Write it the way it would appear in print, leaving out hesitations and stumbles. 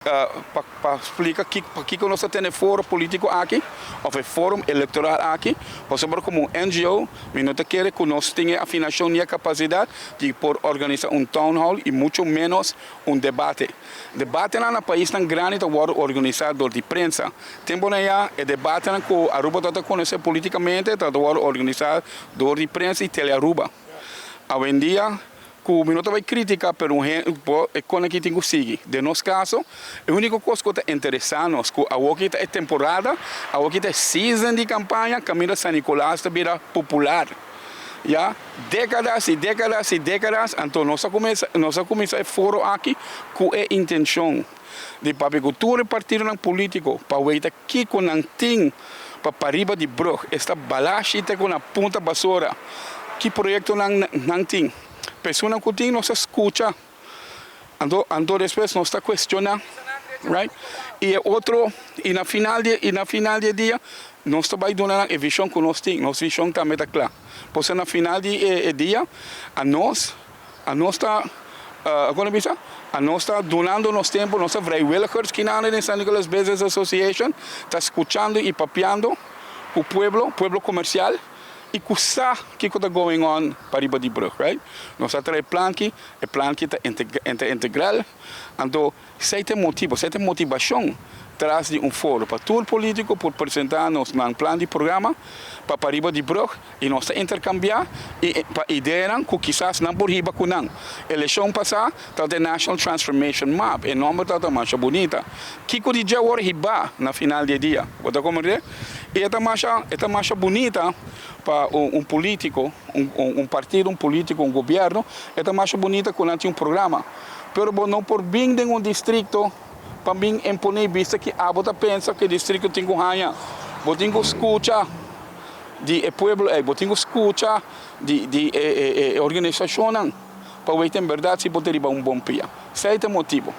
Para explicar que nós temos fórum político aqui, ou fórum eleitoral aqui, por exemplo, como NGO, nós queremos que nós tenhamos afinação e a capacidade de organizar town hall e muito menos debate. Debate no país tão grande está organizado por imprensa. Tempo já é debate que a Aruba está conhecer politicamente, está organizado por imprensa e telearuba. Hoje em dia, que o minuto vai criticar por quando que tem que seguir. De nosso caso, a única coisa que está interessando é que a outra é temporada, a outra é season de campanha, Caminho São Nicolás está vira popular. Já décadas e décadas e décadas, então nós começamos a fórum aqui com a intenção de papicultura e partido político, para ver aqui com não tem para riba de Brug, esta balachita com a ponta basura, que projeto não tem. Pessoas que têm, não se escuta, então depois não está questionando, right? E outro, e na final de dia, nós também dando a visão que nós temos, nossa visão também está clara. Por isso, na final de dia, a nós está, donando nosso tempo, nossa vrijwilligers que na San Nicolas Business Association, está escutando e papeando o pueblo comercial, e que está going on para riba de Brug, right? Nós temos o plan que é integral, então certa motivação traz de fórum para todo político por apresentar nosso plano de programa para riba de Brug e nós intercambiar e para ideia que quizás não por riba com não. Eleição passada está o National Transformation Map, e nome está mais bonita. Que o dia hora riba na final de dia, você compreende? E esta mais bonita para político, partido, político, governo, esta mais bonita quando tem programa. Pero não por bem de distrito, para mim impõe vista que a bota pensa que o distrito tem que ganhar. Você tem que escutar de pueblo, você tem que escutar de organização, para ver em verdade se pode ter bom pia. Esse é o motivo.